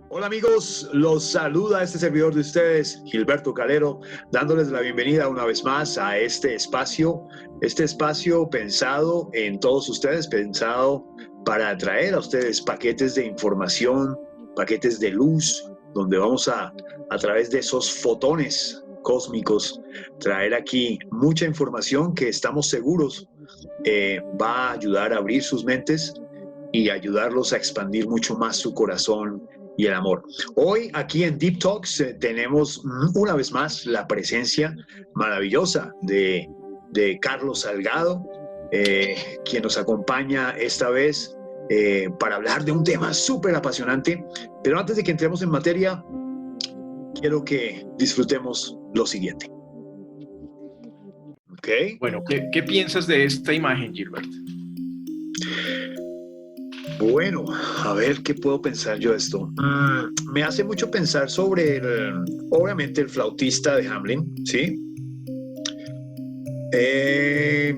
Hola amigos, los saluda este servidor de ustedes, Gilberto Calero, dándoles la bienvenida una vez más a este espacio pensado en todos ustedes, pensado para traer a ustedes paquetes de información, paquetes de luz, donde vamos a través de esos fotones cósmicos, traer aquí mucha información que estamos seguros va a ayudar a abrir sus mentes y ayudarlos a expandir mucho más su corazón y el amor. Hoy aquí en Deep Talks tenemos una vez más la presencia maravillosa de Carlos Salgado, quien nos acompaña esta vez para hablar de un tema súper apasionante. Pero antes de que entremos en materia, quiero que disfrutemos lo siguiente. ¿Ok? Bueno, ¿qué piensas de esta imagen, Gilbert? Bueno, a ver qué puedo pensar yo de esto. Me hace mucho pensar sobre, obviamente, el flautista de Hamelin, ¿sí?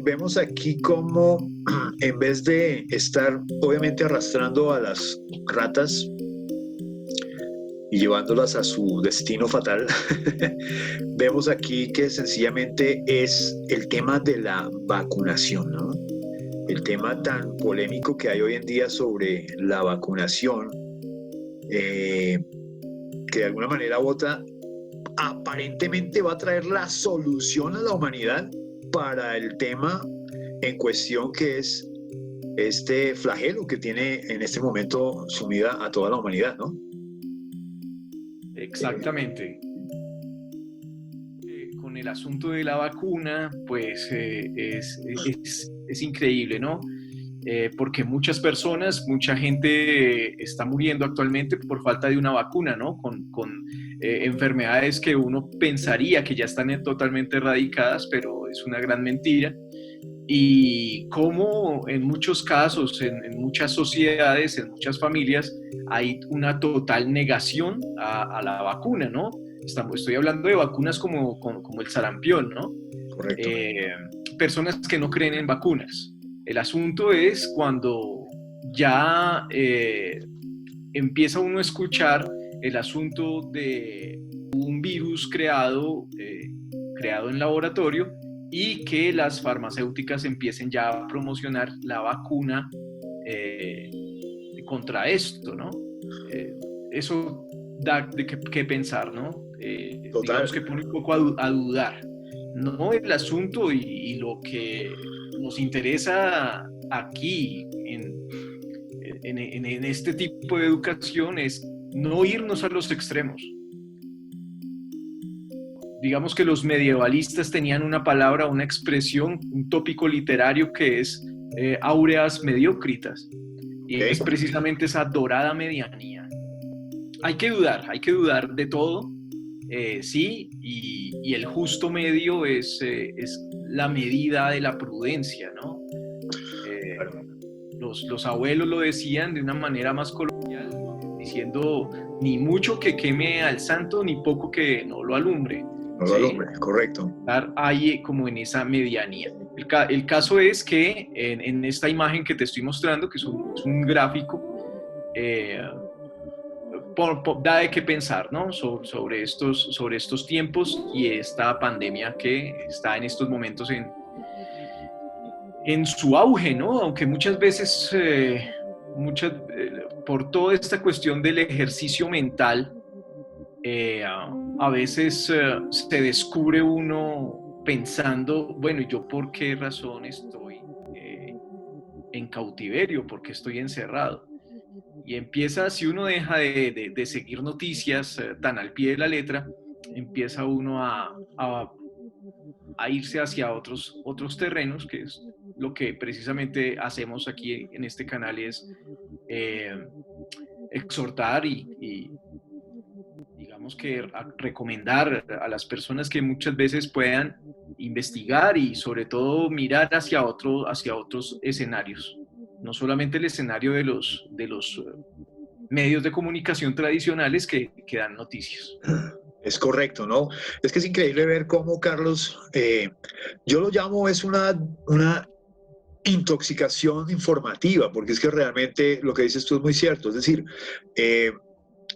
Vemos aquí cómo en vez de estar, obviamente, arrastrando a las ratas y llevándolas a su destino fatal, vemos aquí que sencillamente es el tema de la vacunación, ¿no? El tema tan polémico que hay hoy en día sobre la vacunación, que de alguna manera aparentemente va a traer la solución a la humanidad para el tema en cuestión, que es este flagelo que tiene en este momento sumida a toda la humanidad, ¿no? Exactamente. Con el asunto de la vacuna, pues es increíble, ¿no? Porque mucha gente está muriendo actualmente por falta de una vacuna, ¿no? Con enfermedades que uno pensaría que ya están totalmente erradicadas, pero es una gran mentira. Y como en muchos casos, en muchas sociedades, en muchas familias, hay una total negación a la vacuna, ¿no? Estoy hablando de vacunas como el sarampión, ¿no? Correcto. Personas que no creen en vacunas. El asunto es cuando ya empieza uno a escuchar el asunto de un virus creado en laboratorio y que las farmacéuticas empiecen ya a promocionar la vacuna contra esto, ¿no? Eso da de qué pensar, ¿no? Digamos que pone un poco a dudar, ¿no? El asunto y lo que nos interesa aquí en este tipo de educación es no irnos a los extremos. Digamos que los medievalistas tenían una palabra, una expresión, un tópico literario que es aureas mediocritas. Y es precisamente esa dorada medianía. Hay que dudar de todo, sí, y el justo medio es la medida de la prudencia, ¿no? Los abuelos lo decían de una manera más coloquial, diciendo ni mucho que queme al santo, ni poco que no lo alumbre. No lo alumbre, correcto. Estar ahí como en esa medianía. El caso es que en esta imagen que te estoy mostrando, que es un gráfico, da de qué pensar, ¿no? sobre estos tiempos y esta pandemia que está en estos momentos en su auge, ¿no? Aunque muchas veces, por toda esta cuestión del ejercicio mental, a veces se descubre uno pensando, bueno, ¿yo por qué razón estoy en cautiverio? ¿Por qué estoy encerrado? Y empieza, si uno deja de seguir noticias tan al pie de la letra, empieza uno a irse hacia otros terrenos, que es lo que precisamente hacemos aquí en este canal, es exhortar y digamos que recomendar a las personas que muchas veces puedan investigar y sobre todo mirar hacia otros escenarios, no solamente el escenario de los medios de comunicación tradicionales que dan noticias. Es correcto, ¿no? Es que es increíble ver cómo, Carlos, yo lo llamo, es una intoxicación informativa, porque es que realmente lo que dices tú es muy cierto. Es decir, eh,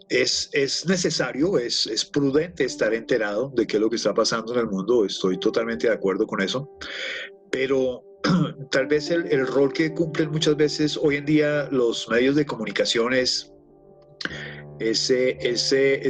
es necesario, es prudente estar enterado de qué es lo que está pasando en el mundo. Estoy totalmente de acuerdo con eso. Pero tal vez el rol que cumplen muchas veces hoy en día los medios de comunicación es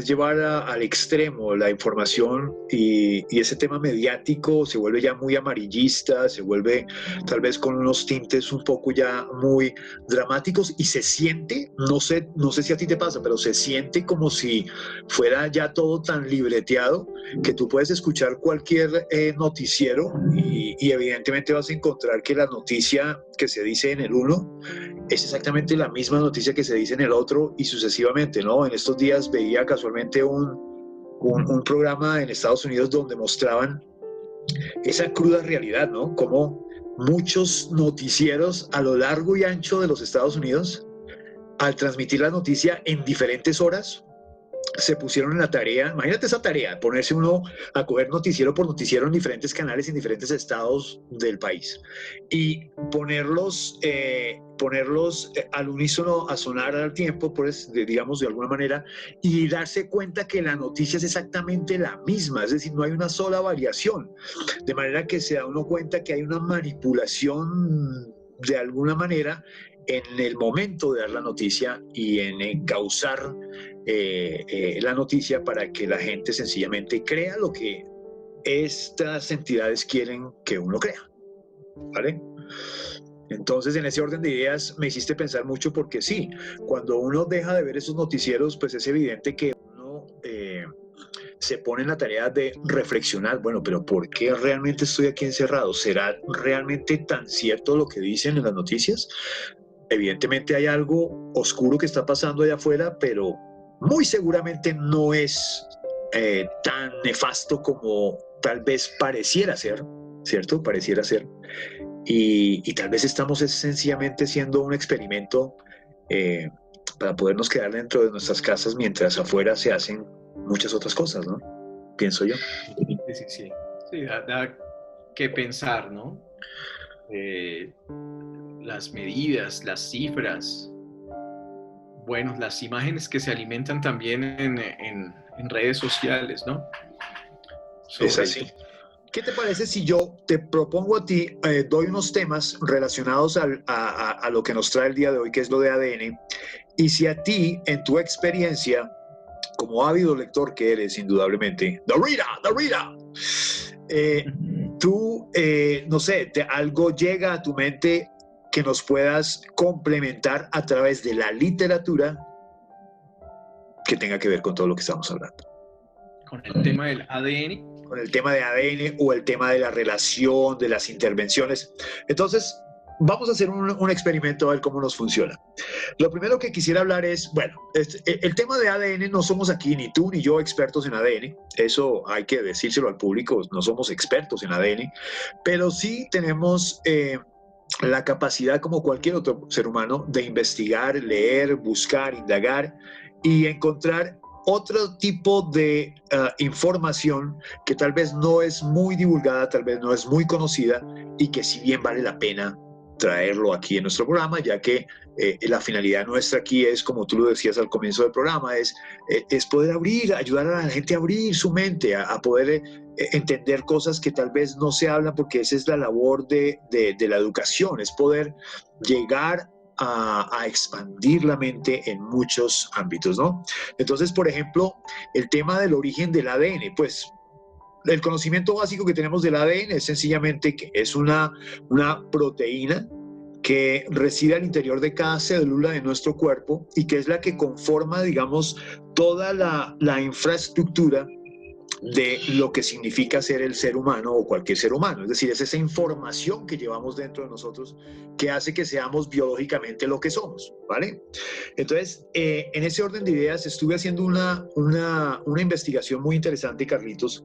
llevar al extremo la información y ese tema mediático se vuelve ya muy amarillista, se vuelve tal vez con unos tintes un poco ya muy dramáticos y se siente, no sé si a ti te pasa, pero se siente como si fuera ya todo tan libreteado que tú puedes escuchar cualquier noticiero y evidentemente vas a encontrar que la noticia que se dice en el uno es exactamente la misma noticia que se dice en el otro y sucesivamente, ¿no? En estos días veía casualmente un programa en Estados Unidos donde mostraban esa cruda realidad, ¿no? Como muchos noticieros a lo largo y ancho de los Estados Unidos, al transmitir la noticia en diferentes horas, se pusieron en la tarea, imagínate esa tarea, ponerse uno a coger noticiero por noticiero en diferentes canales en diferentes estados del país y ponerlos al unísono a sonar al tiempo, pues, digamos, de alguna manera, y darse cuenta que la noticia es exactamente la misma, es decir, no hay una sola variación, de manera que se da uno cuenta que hay una manipulación de alguna manera en el momento de dar la noticia y en encauzar la noticia para que la gente sencillamente crea lo que estas entidades quieren que uno crea, ¿vale? Entonces, en ese orden de ideas me hiciste pensar mucho porque sí, cuando uno deja de ver esos noticieros, pues es evidente que uno se pone en la tarea de reflexionar, bueno, pero ¿por qué realmente estoy aquí encerrado? ¿Será realmente tan cierto lo que dicen en las noticias? Evidentemente hay algo oscuro que está pasando allá afuera, pero muy seguramente no es tan nefasto como tal vez pareciera ser, ¿cierto? Pareciera ser. Y tal vez estamos sencillamente siendo un experimento eh, para podernos quedar dentro de nuestras casas mientras afuera se hacen muchas otras cosas, ¿no? Pienso yo. Sí, sí, sí. Sí, da que pensar, ¿no? Eh, las medidas, las cifras, bueno, las imágenes que se alimentan también en redes sociales, ¿no? Es Sobre el así. ¿Qué te parece si yo te propongo a ti, doy unos temas relacionados a lo que nos trae el día de hoy, que es lo de ADN, y si a ti, en tu experiencia, como ávido lector que eres, indudablemente, the reader, eh, tú, no sé, algo llega a tu mente que nos puedas complementar a través de la literatura que tenga que ver con todo lo que estamos hablando. con el tema del ADN. Con el tema de ADN o el tema de la relación, de las intervenciones. Entonces, vamos a hacer un experimento a ver cómo nos funciona. Lo primero que quisiera hablar es, bueno, el tema de ADN, no somos aquí ni tú ni yo expertos en ADN, eso hay que decírselo al público, no somos expertos en ADN, pero sí tenemos la capacidad, como cualquier otro ser humano, de investigar, leer, buscar, indagar y encontrar otro tipo de información que tal vez no es muy divulgada, tal vez no es muy conocida y que si bien vale la pena traerlo aquí en nuestro programa, ya que la finalidad nuestra aquí es, como tú lo decías al comienzo del programa, es poder abrir, ayudar a la gente a abrir su mente, a poder entender cosas que tal vez no se hablan, porque esa es la labor de la educación, es poder llegar a expandir la mente en muchos ámbitos, ¿no? Entonces, por ejemplo, el tema del origen del ADN, pues el conocimiento básico que tenemos del ADN es sencillamente que es una proteína que reside al interior de cada célula de nuestro cuerpo y que es la que conforma, digamos, toda la infraestructura de lo que significa ser el ser humano o cualquier ser humano. Es decir, es esa información que llevamos dentro de nosotros que hace que seamos biológicamente lo que somos, ¿vale? Entonces, en ese orden de ideas, estuve haciendo una investigación muy interesante, Carlitos,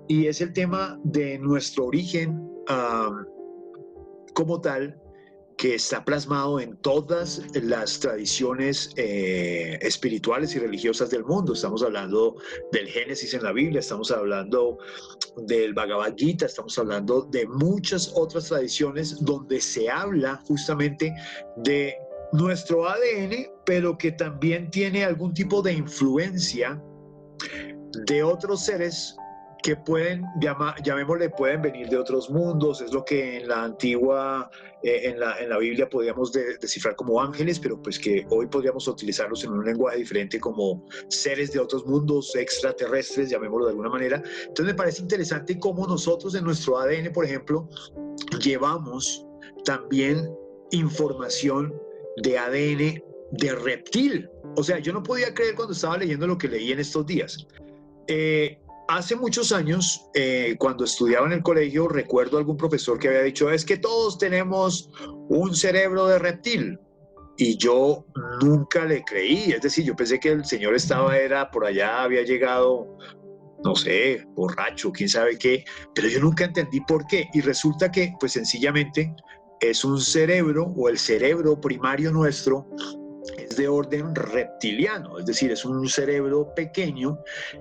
y es el tema de nuestro origen como tal, que está plasmado en todas las tradiciones espirituales y religiosas del mundo. Estamos hablando del Génesis en la Biblia, estamos hablando del Bhagavad Gita, estamos hablando de muchas otras tradiciones donde se habla justamente de nuestro ADN, pero que también tiene algún tipo de influencia de otros seres que pueden, llamémosle, pueden venir de otros mundos. Es lo que en la antigua, en la Biblia podríamos descifrar como ángeles, pero pues que hoy podríamos utilizarlos en un lenguaje diferente como seres de otros mundos, extraterrestres, llamémoslo de alguna manera. Entonces me parece interesante cómo nosotros en nuestro ADN, por ejemplo, llevamos también información de ADN de reptil. O sea, yo no podía creer cuando estaba leyendo lo que leí en estos días. Hace muchos años, cuando estudiaba en el colegio, recuerdo algún profesor que había dicho, es que todos tenemos un cerebro de reptil. Y yo nunca le creí, es decir, yo pensé que el señor era por allá, había llegado, no sé, borracho, quién sabe qué, pero yo nunca entendí por qué. Y resulta que, pues sencillamente, es un cerebro, o el cerebro primario nuestro, es de orden reptiliano, es decir, es un cerebro pequeño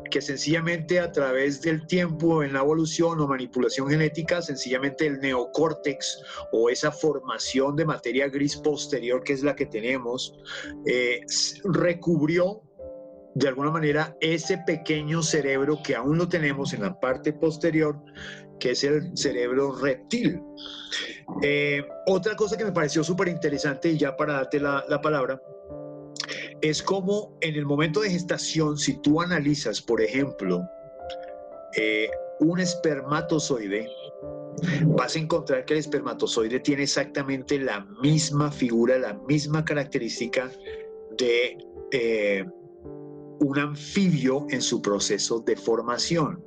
que sencillamente a través del tiempo en la evolución o manipulación genética, sencillamente el neocórtex o esa formación de materia gris posterior que es la que tenemos, recubrió de alguna manera ese pequeño cerebro que aún lo tenemos en la parte posterior, que es el cerebro reptil. Otra cosa que me pareció súper interesante, y ya para darte la palabra, es como en el momento de gestación, si tú analizas, por ejemplo, un espermatozoide, vas a encontrar que el espermatozoide tiene exactamente la misma figura, la misma característica de un anfibio en su proceso de formación,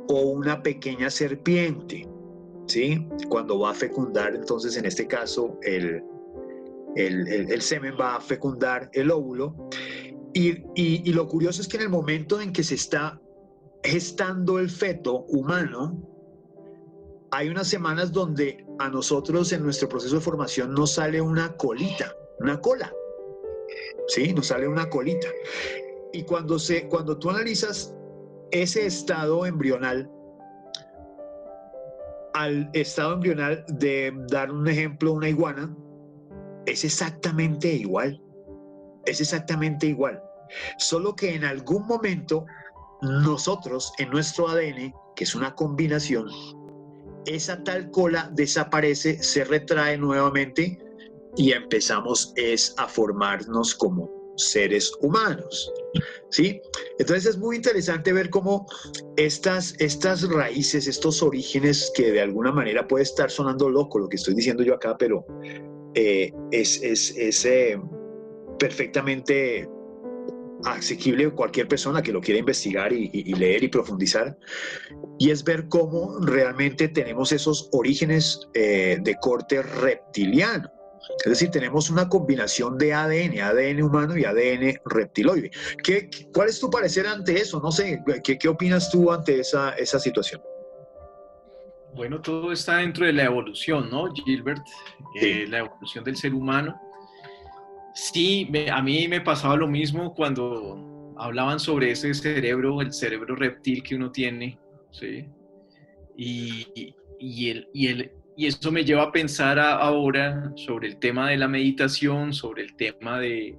o una pequeña serpiente, ¿sí? Cuando va a fecundar, entonces en este caso el semen va a fecundar el óvulo, y lo curioso es que en el momento en que se está gestando el feto humano, hay unas semanas donde a nosotros en nuestro proceso de formación nos sale una colita, una cola, ¿sí? Nos sale una colita. Y cuando tú analizas ese estado embrional, al estado embrional de, dar un ejemplo, una iguana, es exactamente igual. Es exactamente igual. Solo que en algún momento nosotros, en nuestro ADN, que es una combinación, esa tal cola desaparece, se retrae nuevamente y empezamos a formarnos como seres humanos, ¿sí? Entonces es muy interesante ver cómo estas raíces, estos orígenes, que de alguna manera puede estar sonando loco lo que estoy diciendo yo acá, pero es perfectamente asequible a cualquier persona que lo quiera investigar y leer y profundizar, y es ver cómo realmente tenemos esos orígenes de corte reptiliano. Es decir, tenemos una combinación de ADN humano y ADN reptiloide. ¿Cuál es tu parecer ante eso? No sé, ¿qué opinas tú ante esa situación? Bueno, todo está dentro de la evolución, ¿no, Gilbert? Sí. La evolución del ser humano. Sí, a mí me pasaba lo mismo cuando hablaban sobre ese cerebro, el cerebro reptil que uno tiene, ¿sí? Y eso me lleva a pensar ahora sobre el tema de la meditación, sobre el tema de,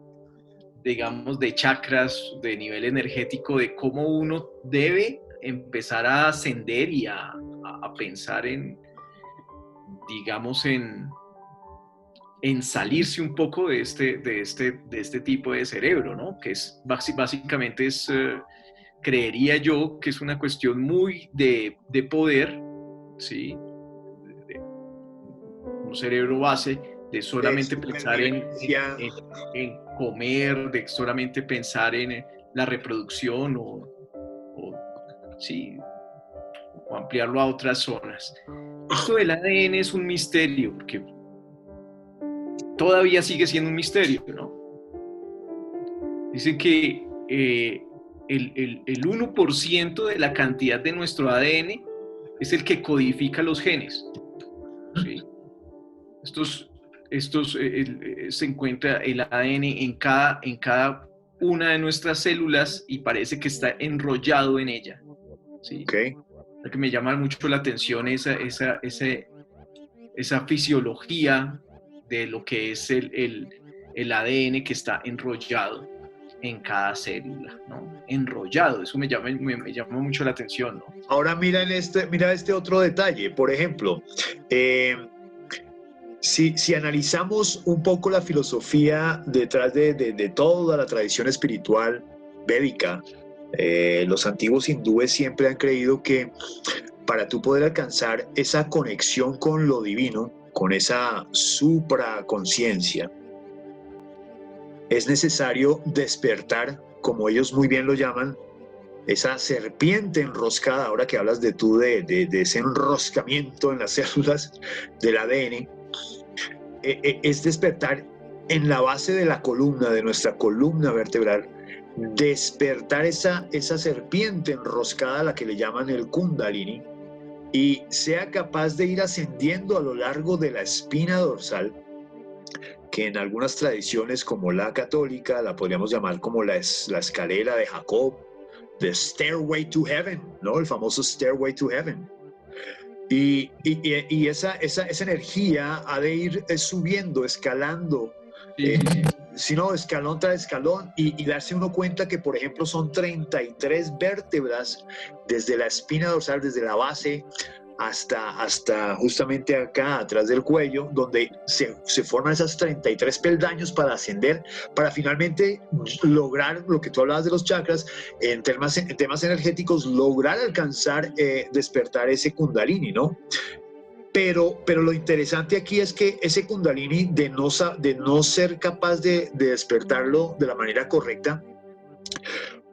digamos, de chakras, de nivel energético, de cómo uno debe empezar a ascender y a pensar en, digamos, en salirse un poco de este tipo de cerebro, ¿no? Que es básicamente creería yo que es una cuestión muy de poder, ¿sí? De un cerebro base, de De solamente pensar supervivencia. en comer, de solamente pensar en la reproducción sí, o ampliarlo a otras zonas. Esto del ADN es un misterio, porque todavía sigue siendo un misterio, ¿no? Dicen que el 1% de la cantidad de nuestro ADN es el que codifica los genes, ¿sí? se encuentra el ADN en cada una de nuestras células y parece que está enrollado en ella, ¿sí? Okay. Lo que me llama mucho la atención esa fisiología de lo que es el ADN que está enrollado en cada célula, ¿no? Enrollado, eso me llama mucho la atención, ¿no? Ahora mira este otro detalle. Por ejemplo, si analizamos un poco la filosofía detrás de toda la tradición espiritual védica, los antiguos hindúes siempre han creído que para tú poder alcanzar esa conexión con lo divino, con esa supraconciencia, es necesario despertar, como ellos muy bien lo llaman, esa serpiente enroscada. Ahora que hablas de ese enroscamiento en las células del ADN, es despertar en la base de la columna, de nuestra columna vertebral, despertar esa serpiente enroscada, a la que le llaman el Kundalini, y sea capaz de ir ascendiendo a lo largo de la espina dorsal, que en algunas tradiciones como la católica la podríamos llamar como la escalera de Jacob, the Stairway to Heaven, ¿no? El famoso Stairway to Heaven. Y esa energía ha de ir subiendo, escalando, Sí. sino escalón tras escalón, y darse uno cuenta que, por ejemplo, son 33 vértebras desde la espina dorsal, desde la base hasta justamente acá, atrás del cuello, donde se forman esas 33 peldaños para ascender, para finalmente lograr lo que tú hablabas de los chakras, en temas energéticos, lograr alcanzar, despertar ese Kundalini, ¿no? Pero lo interesante aquí es que ese Kundalini, de no ser capaz de despertarlo de la manera correcta,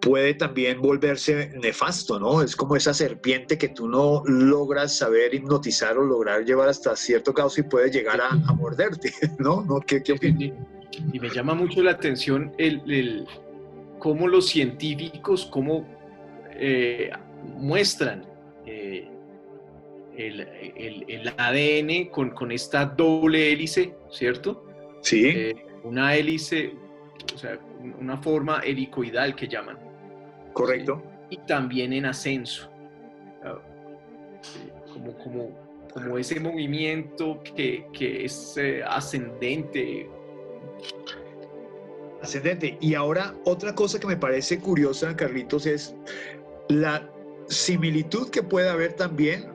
puede también volverse nefasto, ¿no? Es como esa serpiente que tú no logras saber hipnotizar o lograr llevar hasta cierto caos y puede llegar a morderte, ¿no? ¿No? ¿Qué opinas? Y me llama mucho la atención cómo los científicos muestran el ADN con esta doble hélice, ¿cierto? Sí. Una hélice, o sea, una forma helicoidal que llaman. Correcto. ¿Sí? Y también en ascenso. Como ese movimiento que es ascendente. Ascendente. Y ahora, otra cosa que me parece curiosa, Carlitos, es la similitud que puede haber también.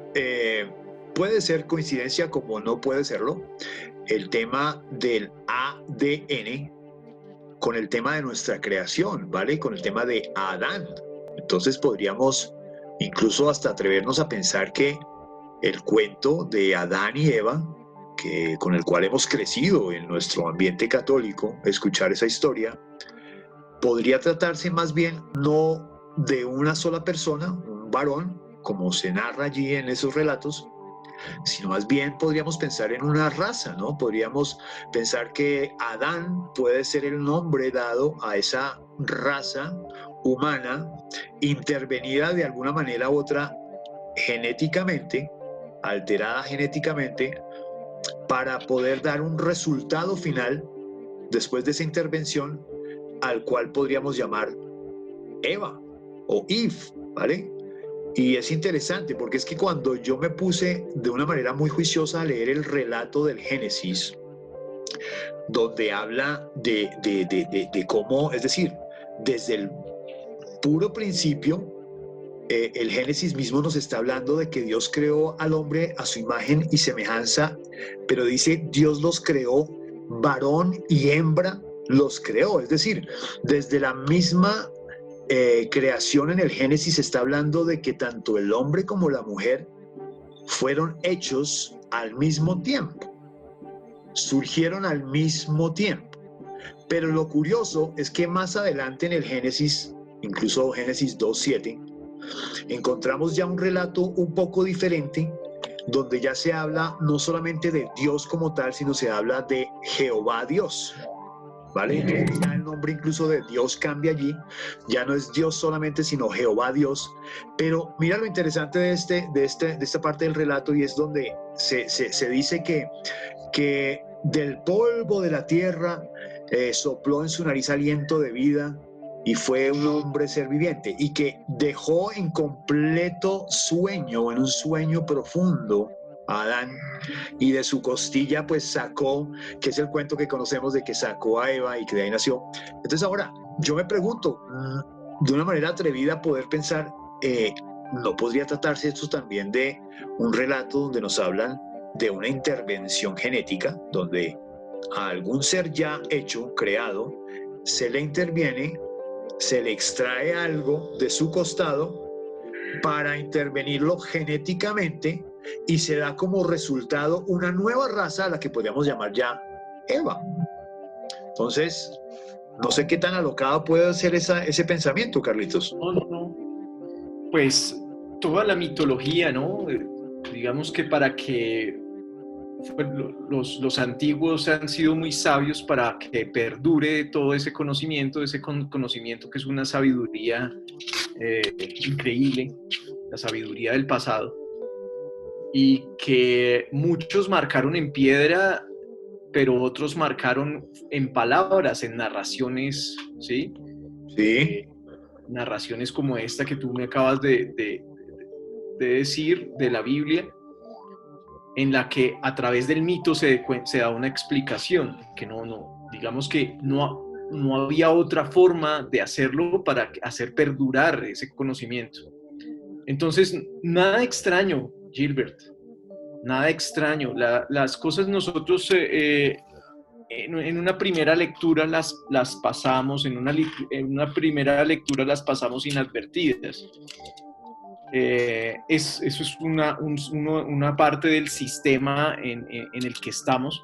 Puede ser coincidencia como no puede serlo, el tema del ADN con el tema de nuestra creación, ¿vale? Con el tema de Adán. Entonces podríamos incluso hasta atrevernos a pensar que el cuento de Adán y Eva, con el cual hemos crecido en nuestro ambiente católico, escuchar esa historia, podría tratarse más bien no de una sola persona, un varón, como se narra allí en esos relatos, sino más bien podríamos pensar en una raza, ¿no? Podríamos pensar que Adán puede ser el nombre dado a esa raza humana intervenida de alguna manera u otra genéticamente, alterada genéticamente, para poder dar un resultado final después de esa intervención, al cual podríamos llamar Eva o Eve, ¿vale? Y es interesante porque es que cuando yo me puse de una manera muy juiciosa a leer el relato del Génesis, donde habla de cómo, es decir, desde el puro principio, el Génesis mismo nos está hablando de que Dios creó al hombre a su imagen y semejanza, pero dice Dios los creó, varón y hembra los creó, es decir, desde la misma creación en el Génesis está hablando de que tanto el hombre como la mujer fueron hechos al mismo tiempo, surgieron al mismo tiempo. Pero lo curioso es que más adelante en el Génesis, incluso Génesis 2:7, encontramos ya un relato un poco diferente, donde ya se habla no solamente de Dios como tal, sino se habla de Jehová Dios. ¿Vale? Entonces ya el nombre incluso de Dios cambia allí, ya no es Dios solamente, sino Jehová Dios. Pero mira lo interesante de esta parte del relato, y es donde se dice que del polvo de la tierra sopló en su nariz aliento de vida y fue un hombre ser viviente, y que dejó en completo sueño, en un sueño profundo, a Adán, y de su costilla pues sacó, que es el cuento que conocemos de que sacó a Eva y que de ahí nació. Entonces ahora yo me pregunto, de una manera atrevida, poder pensar, ¿no podría tratarse esto también de un relato donde nos hablan de una intervención genética, donde a algún ser ya hecho, creado, se le interviene, se le extrae algo de su costado para intervenirlo genéticamente, y se da como resultado una nueva raza a la que podríamos llamar ya Eva? Entonces, no sé qué tan alocado puede ser ese pensamiento, Carlitos. No, no, no. Pues toda la mitología, ¿no? Digamos que para que los antiguos han sido muy sabios para que perdure todo ese conocimiento que es una sabiduría increíble, la sabiduría del pasado, y que muchos marcaron en piedra, pero otros marcaron en palabras, en narraciones, ¿sí? Sí. Narraciones como esta que tú me acabas de decir, de la Biblia, en la que a través del mito se da una explicación, que digamos que no había otra forma de hacerlo para hacer perdurar ese conocimiento. Entonces, nada extraño, Gilbert, nada extraño. Las cosas nosotros en una primera lectura las pasamos, en una primera lectura las pasamos inadvertidas. Eso es una parte del sistema en el que estamos,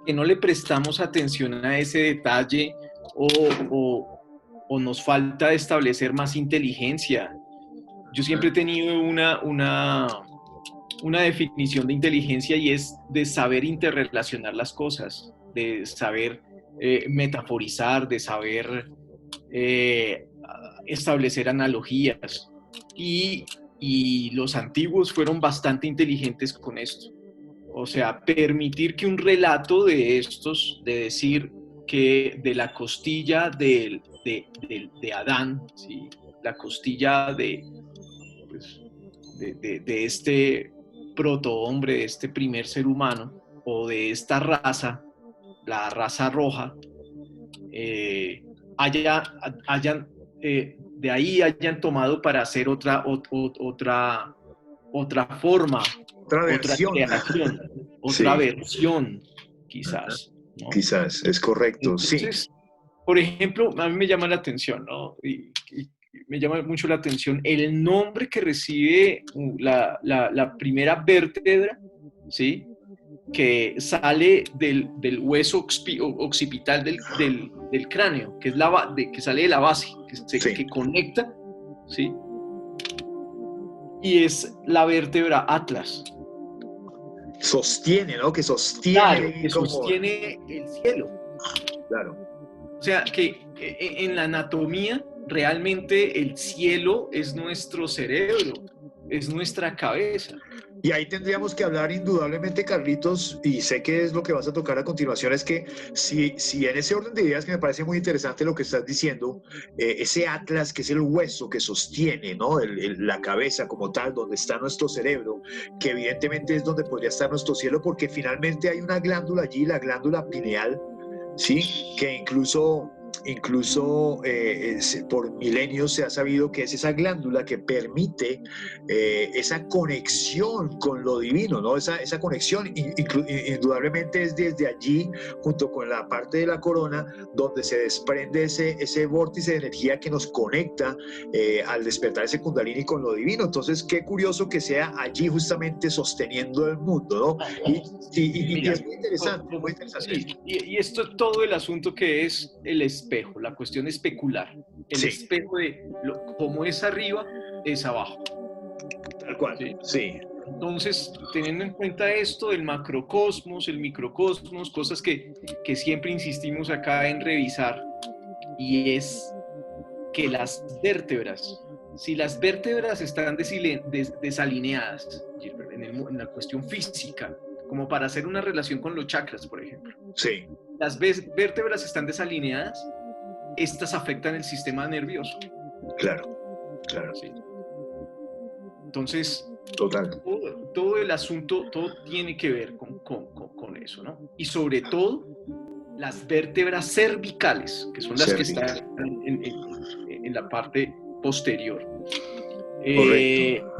que no le prestamos atención a ese detalle, o nos falta establecer más inteligencia. Yo siempre he tenido una definición de inteligencia, y es de saber interrelacionar las cosas, de saber metaforizar, de saber establecer analogías. Y los antiguos fueron bastante inteligentes con esto. O sea, permitir que un relato de estos, de decir que de la costilla de Adán, ¿sí? La costilla pues, de este protohombre, de este primer ser humano, o de esta raza, la raza roja, de ahí hayan tomado para hacer otra forma, Otra versión. Creación, otra versión, quizás, ¿no? Quizás, es correcto. Entonces, sí. Por ejemplo, a mí me llama la atención, ¿no? Y me llama mucho la atención el nombre que recibe la primera vértebra, ¿sí? Que sale del hueso occipital del cráneo, que sale de la base, que conecta, ¿sí? Y es la vértebra Atlas. Sostiene, ¿no? Que sostiene. Claro, que sostiene el cielo. Claro. O sea, que en la anatomía realmente el cielo es nuestro cerebro, es nuestra cabeza. Y ahí tendríamos que hablar indudablemente, Carlitos, y sé que es lo que vas a tocar a continuación, es que si en ese orden de ideas, que me parece muy interesante lo que estás diciendo, ese atlas que es el hueso que sostiene, ¿no? La cabeza como tal, donde está nuestro cerebro, que evidentemente es donde podría estar nuestro cielo, porque finalmente hay una glándula allí, la glándula pineal, ¿sí? Que incluso por milenios se ha sabido que es esa glándula que permite esa conexión con lo divino, ¿no? Esa conexión indudablemente es desde allí, junto con la parte de la corona, donde se desprende ese vórtice de energía que nos conecta al despertar ese kundalini con lo divino. Entonces, qué curioso que sea allí justamente sosteniendo el mundo, ¿no? Y es muy interesante, muy interesante. Sí, y esto es todo el asunto que es el espejo, la cuestión especular. El espejo de como es arriba, es abajo. Tal cual, sí. Entonces, teniendo en cuenta esto del macrocosmos, el microcosmos, cosas que siempre insistimos acá en revisar, y es que las vértebras, si las vértebras están desalineadas en la cuestión física, como para hacer una relación con los chakras, por ejemplo. Sí, Las vértebras están desalineadas, estas afectan el sistema nervioso. claro, claro, ¿Sí? Entonces, total. todo el asunto, todo tiene que ver con eso, ¿no? Y sobre todo, las vértebras cervicales, que son las que están en la parte posterior. Correcto.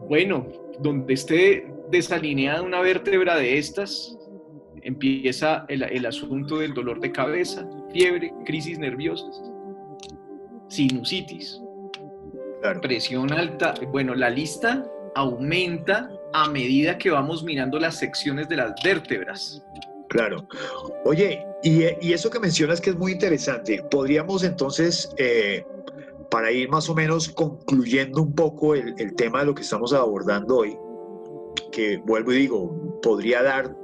Bueno, donde esté desalineada una vértebra de estas, empieza el asunto del dolor de cabeza, fiebre, crisis nerviosas, sinusitis, Claro. presión alta. Bueno, la lista aumenta a medida que vamos mirando las secciones de las vértebras. Claro. Oye, y eso que mencionas que es muy interesante, podríamos entonces, para ir más o menos concluyendo un poco el tema de lo que estamos abordando hoy, que vuelvo y digo, podría dar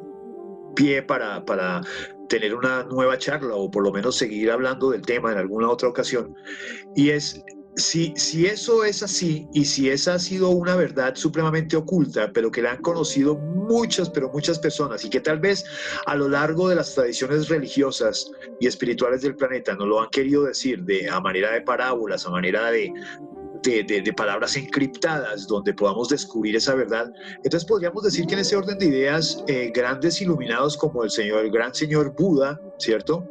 pie para tener una nueva charla o por lo menos seguir hablando del tema en alguna otra ocasión, y es si eso es así y si esa ha sido una verdad supremamente oculta, pero que la han conocido muchas, pero muchas personas y que tal vez a lo largo de las tradiciones religiosas y espirituales del planeta no lo han querido decir a manera de parábolas, a manera de palabras encriptadas donde podamos descubrir esa verdad. Entonces podríamos decir que en ese orden de ideas, grandes iluminados como el gran señor Buda, ¿cierto?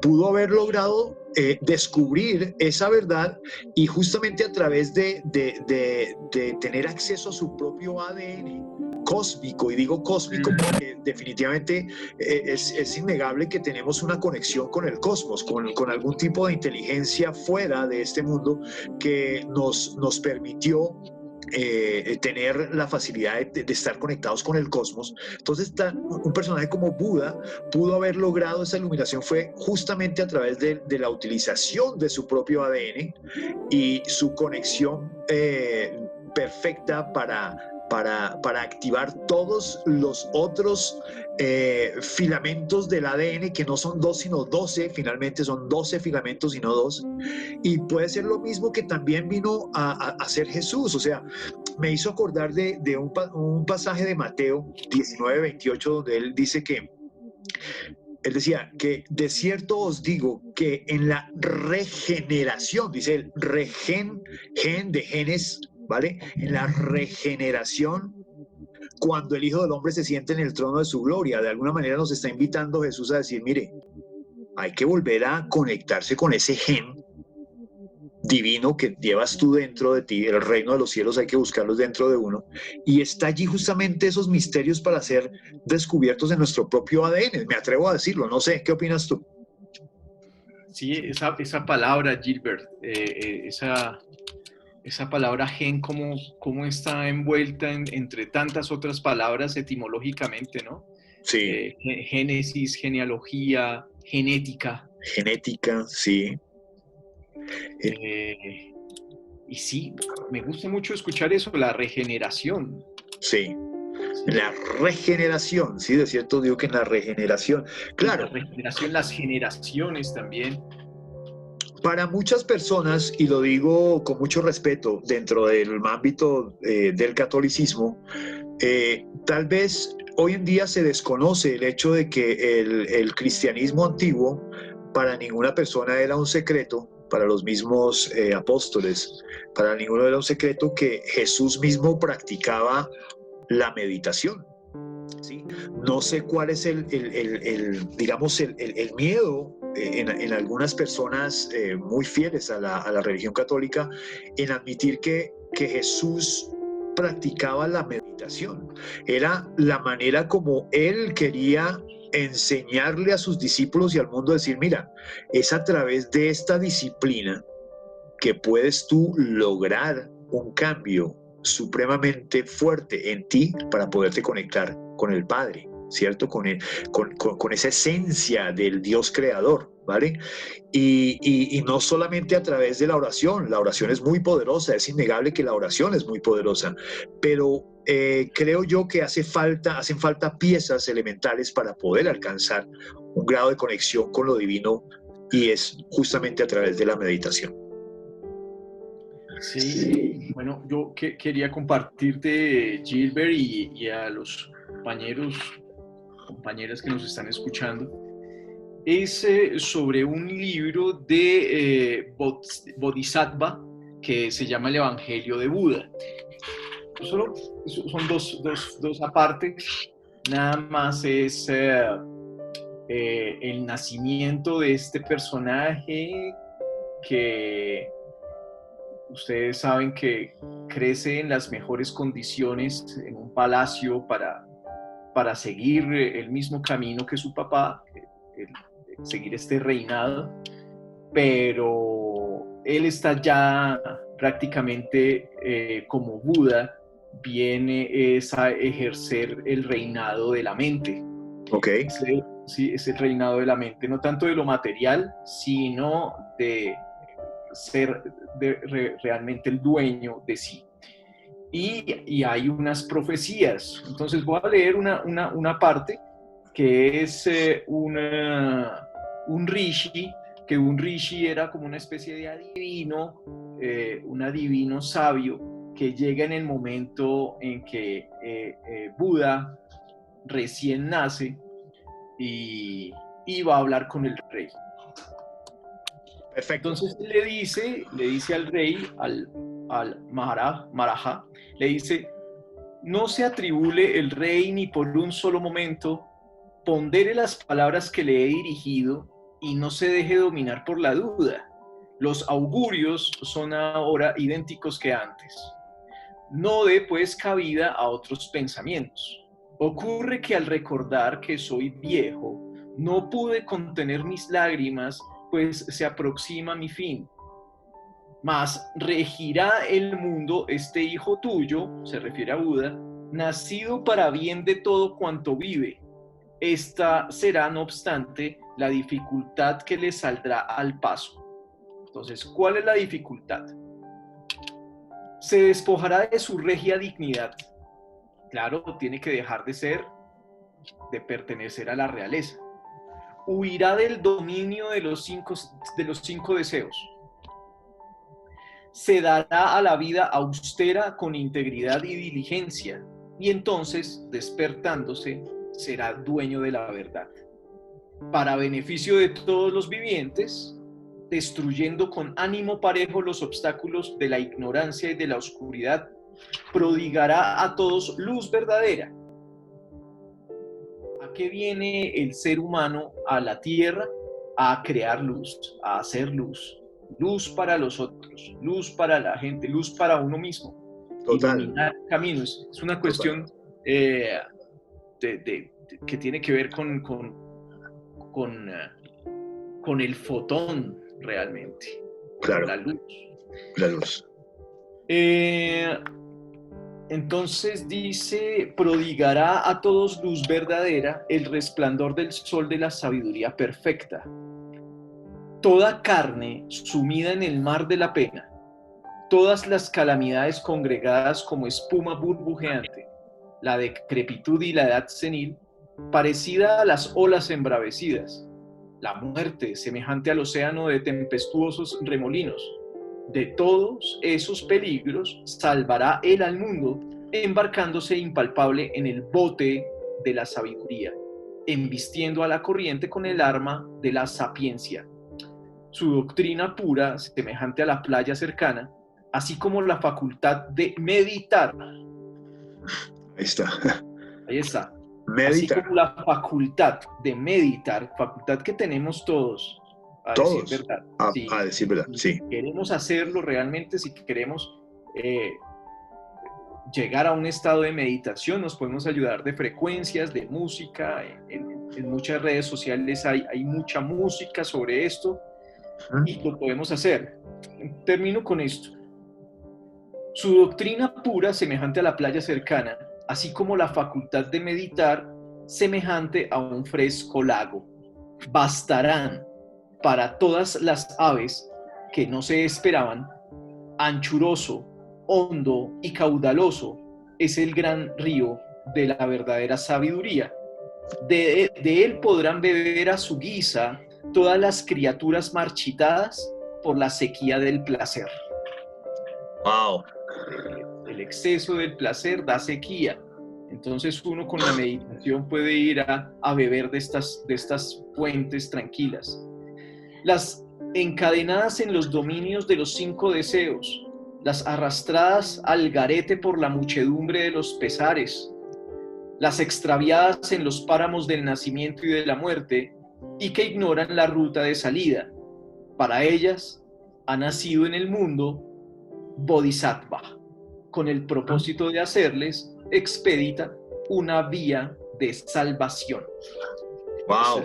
Pudo haber logrado descubrir esa verdad y justamente a través de tener acceso a su propio ADN cósmico, y digo cósmico porque definitivamente es innegable que tenemos una conexión con el cosmos, con algún tipo de inteligencia fuera de este mundo que nos permitió tener la facilidad de estar conectados con el cosmos. Entonces un personaje como Buda pudo haber logrado esa iluminación fue justamente a través de la utilización de su propio ADN y su conexión perfecta para activar todos los otros filamentos del ADN, que no son 2 sino 12, finalmente son 12 filamentos y no 2, y puede ser lo mismo que también vino a hacer Jesús. O sea, me hizo acordar de un pasaje de Mateo 19:28 donde él dice que él decía que de cierto os digo que en la regeneración, dice el gen de genes, ¿vale? En la regeneración, cuando el Hijo del Hombre se siente en el trono de su gloria, de alguna manera nos está invitando Jesús a decir, mire, hay que volver a conectarse con ese gen divino que llevas tú dentro de ti, el reino de los cielos hay que buscarlos dentro de uno, y está allí justamente esos misterios para ser descubiertos en nuestro propio ADN, me atrevo a decirlo, no sé, ¿qué opinas tú? Sí, esa palabra, Gilbert, esa palabra gen, cómo está envuelta entre tantas otras palabras etimológicamente, ¿no? Sí. Génesis, genealogía, genética. Genética, sí. Y sí, me gusta mucho escuchar eso, la regeneración. Sí. La regeneración, sí, de cierto digo que en la regeneración. Claro. La regeneración, las generaciones también. Para muchas personas, y lo digo con mucho respeto dentro del ámbito del catolicismo, tal vez hoy en día se desconoce el hecho de que el cristianismo antiguo para ninguna persona era un secreto, para los mismos apóstoles, para ninguno era un secreto que Jesús mismo practicaba la meditación. ¿Sí? No sé cuál es digamos, el miedo en algunas personas muy fieles a la religión católica en admitir que Jesús practicaba la meditación. Era la manera como él quería enseñarle a sus discípulos y al mundo decir, mira, es a través de esta disciplina que puedes tú lograr un cambio supremamente fuerte en ti para poderte conectar con el Padre, ¿cierto? Con esa esencia del Dios creador, ¿vale? Y no solamente a través de la oración es muy poderosa, es innegable que la oración es muy poderosa, pero creo yo que hacen falta piezas elementales para poder alcanzar un grado de conexión con lo divino, y es justamente a través de la meditación. Sí, bueno, yo quería compartirte, Gilbert, y a los compañeros, compañeras que nos están escuchando, es sobre un libro de Bodhisattva que se llama El Evangelio de Buda. Solo son dos apartes, nada más es el nacimiento de este personaje que ustedes saben que crece en las mejores condiciones en un palacio para seguir el mismo camino que su papá, seguir este reinado, pero él está ya prácticamente como Buda, viene es a ejercer el reinado de la mente. Ok. Sí, es el reinado de la mente, no tanto de lo material, sino de ser realmente el dueño de sí. Y hay unas profecías. Entonces voy a leer una parte que es un rishi, que un rishi era como una especie de adivino, un adivino sabio que llega en el momento en que Buda recién nace y va a hablar con el rey. Perfecto. Entonces le dice al rey, al Maharaja, le dice: no se atribule el rey ni por un solo momento, pondere las palabras que le he dirigido y no se deje dominar por la duda. Los augurios son ahora idénticos que antes. No dé pues cabida a otros pensamientos. Ocurre que al recordar que soy viejo, no pude contener mis lágrimas, pues se aproxima mi fin. Mas regirá el mundo este hijo tuyo, se refiere a Buda, nacido para bien de todo cuanto vive. Esta será, no obstante, la dificultad que le saldrá al paso. Entonces, ¿cuál es la dificultad? Se despojará de su regia dignidad. Claro, tiene que dejar de pertenecer a la realeza. Huirá del dominio de los cinco deseos. Se dará a la vida austera con integridad y diligencia, y entonces, despertándose, será dueño de la verdad. Para beneficio de todos los vivientes, destruyendo con ánimo parejo los obstáculos de la ignorancia y de la oscuridad, prodigará a todos luz verdadera. ¿A qué viene el ser humano a la tierra? A crear luz, a hacer luz. Luz para los otros, luz para la gente, luz para uno mismo. Total. Iluminar caminos. Es una cuestión que tiene que ver con el fotón realmente. Claro. La luz. La luz. Entonces dice: prodigará a todos luz verdadera, el resplandor del sol de la sabiduría perfecta. Toda carne sumida en el mar de la pena, todas las calamidades congregadas como espuma burbujeante, la decrepitud y la edad senil, parecida a las olas embravecidas, la muerte semejante al océano de tempestuosos remolinos. De todos esos peligros salvará él al mundo, embarcándose impalpable en el bote de la sabiduría, embistiendo a la corriente con el arma de la sapiencia. Su doctrina pura, semejante a la playa cercana, así como la facultad de meditar. Ahí está. Ahí está. Meditar. Así como la facultad de meditar, facultad que tenemos todos, a Todos. decir verdad. Sí. A decir verdad, sí. Si queremos hacerlo realmente, si queremos llegar a un estado de meditación, nos podemos ayudar de frecuencias, de música. En muchas redes sociales hay mucha música sobre esto y lo podemos hacer. Termino con esto. Su doctrina pura, semejante a la playa cercana, así como la facultad de meditar, semejante a un fresco lago, bastarán para todas las aves que no se esperaban. Anchuroso, hondo y caudaloso es el gran río de la verdadera sabiduría. De él podrán beber a su guisa todas las criaturas marchitadas por la sequía del placer. Wow. El exceso del placer da sequía. Entonces uno con la meditación puede ir a beber de estas fuentes tranquilas. Las encadenadas en los dominios de los 5 deseos, las arrastradas al garete por la muchedumbre de los pesares, las extraviadas en los páramos del nacimiento y de la muerte, y que ignoran la ruta de salida. Para ellas ha nacido en el mundo Bodhisattva, con el propósito de hacerles expedita una vía de salvación. Wow.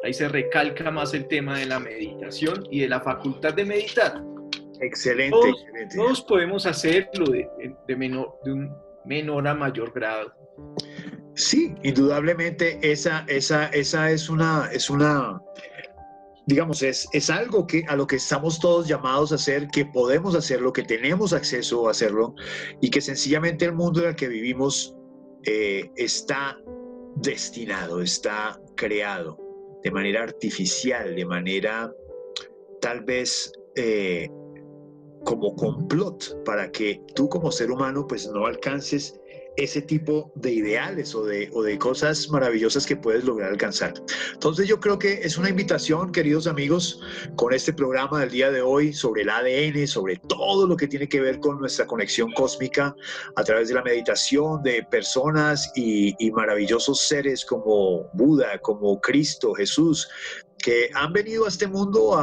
Ahí se recalca más el tema de la meditación y de la facultad de meditar. Excelente, excelente. Todos podemos hacerlo de un menor a mayor grado. Sí, indudablemente esa es una, digamos, es algo a lo que estamos todos llamados a hacer, que podemos hacerlo, que tenemos acceso a hacerlo, y que sencillamente el mundo en el que vivimos está destinado, está creado de manera artificial, de manera tal vez como complot, para que tú como ser humano pues no alcances ese tipo de ideales o de cosas maravillosas que puedes lograr alcanzar. Entonces yo creo que es una invitación, queridos amigos, con este programa del día de hoy sobre el ADN, sobre todo lo que tiene que ver con nuestra conexión cósmica a través de la meditación de personas y maravillosos seres como Buda, como Cristo, Jesús, que han venido a este mundo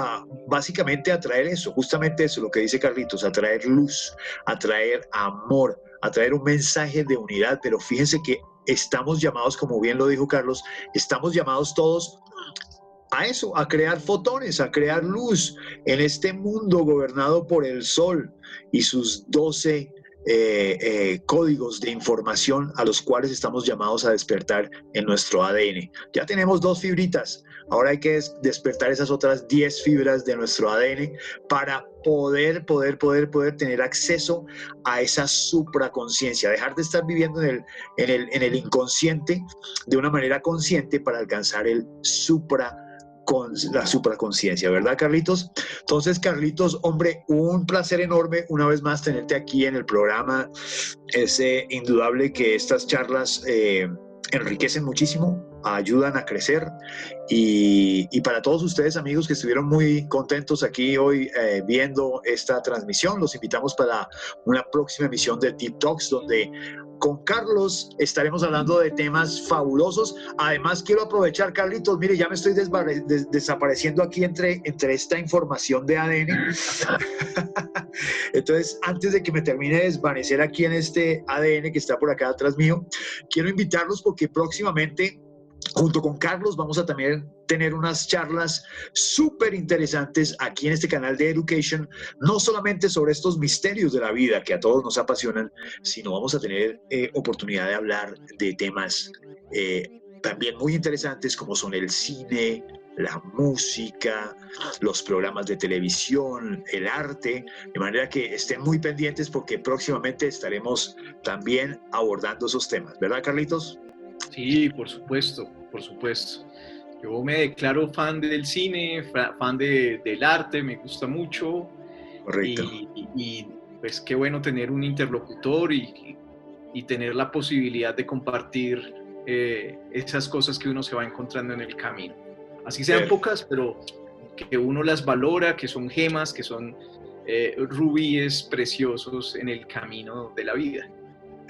básicamente a traer eso, justamente eso, lo que dice Carlitos, a traer luz, a traer amor, a traer un mensaje de unidad. Pero fíjense que estamos llamados, como bien lo dijo Carlos, estamos llamados todos a eso, a crear fotones, a crear luz en este mundo gobernado por el sol y sus 12 códigos de información a los cuales estamos llamados a despertar en nuestro ADN. Ya tenemos 2 fibritas, ahora hay que despertar esas otras 10 fibras de nuestro ADN para poder tener acceso a esa supraconciencia, dejar de estar viviendo en el inconsciente de una manera consciente para alcanzar la supraconciencia, ¿verdad, Carlitos? Entonces, Carlitos, hombre, un placer enorme una vez más tenerte aquí en el programa. Es indudable que estas charlas enriquecen muchísimo, ayudan a crecer, y para todos ustedes, amigos, que estuvieron muy contentos aquí hoy viendo esta transmisión, los invitamos para una próxima emisión de Deep Talks, donde con Carlos estaremos hablando de temas fabulosos. Además, quiero aprovechar, Carlitos, mire, ya me estoy desapareciendo aquí entre esta información de ADN. Entonces, antes de que me termine de desvanecer aquí en este ADN que está por acá atrás mío, quiero invitarlos porque próximamente, junto con Carlos, vamos a también tener unas charlas súper interesantes aquí en este canal de Education, no solamente sobre estos misterios de la vida que a todos nos apasionan, sino vamos a tener oportunidad de hablar de temas también muy interesantes como son el cine, la música, los programas de televisión, el arte, de manera que estén muy pendientes porque próximamente estaremos también abordando esos temas, ¿verdad, Carlitos? Sí, por supuesto, por supuesto. Yo me declaro fan del cine, fan del arte, me gusta mucho. Correcto. Y pues qué bueno tener un interlocutor y tener la posibilidad de compartir esas cosas que uno se va encontrando en el camino. Así sean pocas, pero que uno las valora, que son gemas, que son rubíes preciosos en el camino de la vida.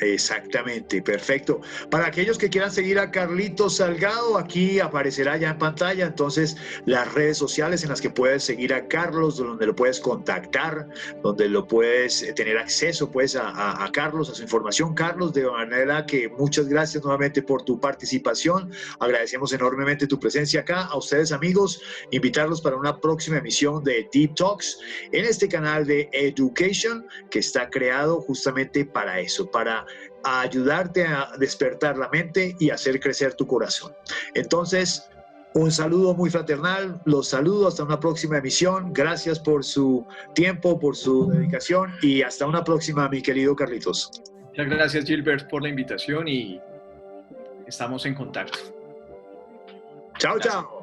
Exactamente, perfecto. Para aquellos que quieran seguir a Carlitos Salgado, aquí aparecerá ya en pantalla entonces las redes sociales en las que puedes seguir a Carlos, donde lo puedes contactar, donde lo puedes tener acceso pues a Carlos, a su información. Carlos, de manera que muchas gracias nuevamente por tu participación. Agradecemos enormemente tu presencia acá. A ustedes, amigos, invitarlos para una próxima emisión de Deep Talks en este canal de Education, que está creado justamente para eso, para ayudarte a despertar la mente y hacer crecer tu corazón. Entonces, un saludo muy fraternal, los saludo hasta una próxima emisión. Gracias por su tiempo, por su dedicación, y hasta una próxima, mi querido Carlitos. Muchas gracias, Gilbert, por la invitación y estamos en contacto. Chao, Gracias. chao.